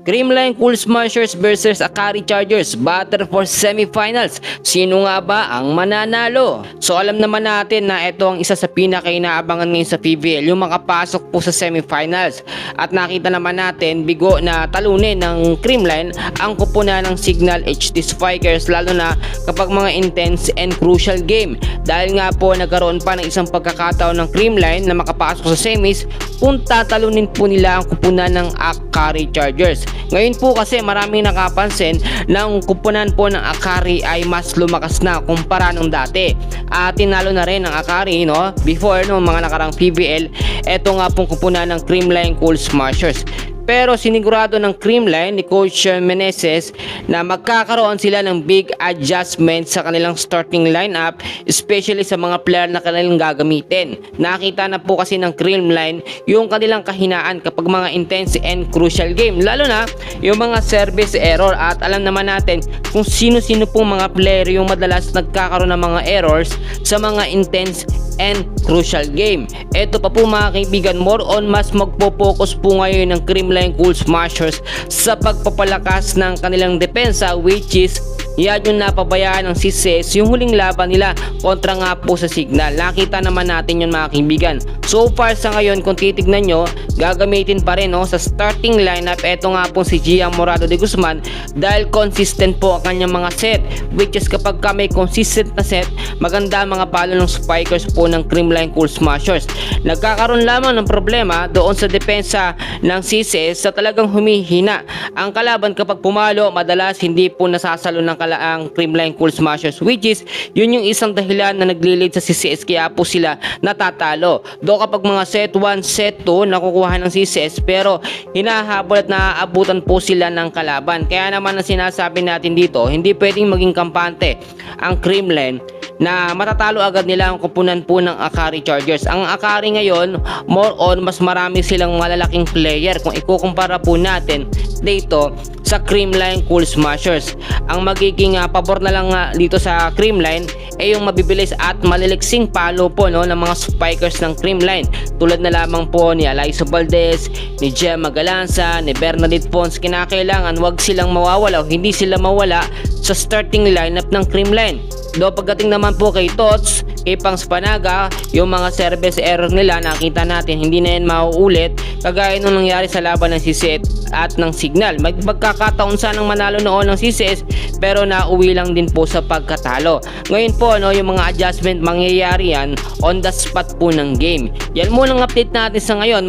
Creamline Cool Smashers versus Akari Chargers, batter for semifinals. Sino nga ba ang mananalo? So alam naman natin na ito ang isa sa pinaka-inaabangan ngayon sa PBL, yung makapasok po sa semifinals. At nakita naman natin bigo na talunin ng Creamline ang kupunan ng Signal HD Spikers, lalo na kapag mga intense and crucial game. Dahil nga po nagkaroon pa ng isang pagkakataon ng Creamline na makapasok sa semis kung tatalunin po nila ang kupunan ng Akari Chargers. Ngayon po kasi maraming nakapansin na ang kupunan po ng Akari ay mas lumakas na kumpara nung dati. At tinalo na rin ng Akari before mga nakarang PBL. Eto nga pong kupunan ng Creamline Cool Smashers. Pero sinigurado ng Creamline ni Coach Meneses na magkakaroon sila ng big adjustment sa kanilang starting lineup, especially sa mga player na kanilang gagamitin. Nakita na po kasi ng Creamline yung kanilang kahinaan kapag mga intense and crucial game, lalo na yung mga service error. At alam naman natin kung sino-sino pong mga player yung madalas nagkakaroon ng mga errors sa mga intense and crucial game. Ito pa po mga kaibigan, more on mas magpo-focus po ngayon ng Creamline Cool Smashers sa pagpapalakas ng kanilang depensa, which is yan yung napabayaan ng CCS yung huling laban nila kontra nga po sa Signal. Nakita naman natin yun mga kaibigan. So far sa ngayon, kung titignan nyo, gagamitin pa rin sa starting lineup eto nga po si Gian Morado de Guzman, dahil consistent po ang kanyang mga set, which is kapag may consistent na set, maganda mga palo ng spikers po ng Creamline Cool Smashers. Nagkakaroon lamang ng problema doon sa depensa ng CCS sa talagang humihina ang kalaban kapag pumalo. Madalas hindi po nasasalo ng ang Creamline Cool Smashers, which is yun yung isang dahilan na nagli-lead sa CCS, kaya po sila natatalo. Do kapag mga set 1, set 2 nakukuha ng CCS, pero hinahabol at naaabutan po sila ng kalaban. Kaya naman ang sinasabi natin dito, hindi pwedeng maging kampante ang Creamline na matatalo agad nila ang kupunan po ng Akari Chargers. Ang Akari ngayon, more on mas marami silang malalaking player kung ikukumpara po natin dito sa Creamline Cool Smashers. Ang magiging pabor na lang dito sa Creamline ay yung mabibilis at maliliksing palo po ng mga spikers ng Creamline, tulad na lamang po ni Alyssa Valdez, ni Gemma Galanza, ni Bernadette Pons. Kinakailangan wag silang mawawala o hindi sila mawala sa starting lineup ng Creamline. Do pagdating naman po kay Tots, kay Pangs Panaga, yung mga service error nila nakita natin hindi na yan mauulit kagaya nung nangyari sa laban ng CCS at ng Signal. Magkakataon sanang manalo noon ng CCS pero nauwi lang din po sa pagkatalo. Ngayon po yung mga adjustment mangyayari yan on the spot po ng game. Yan muna ang update natin sa ngayon.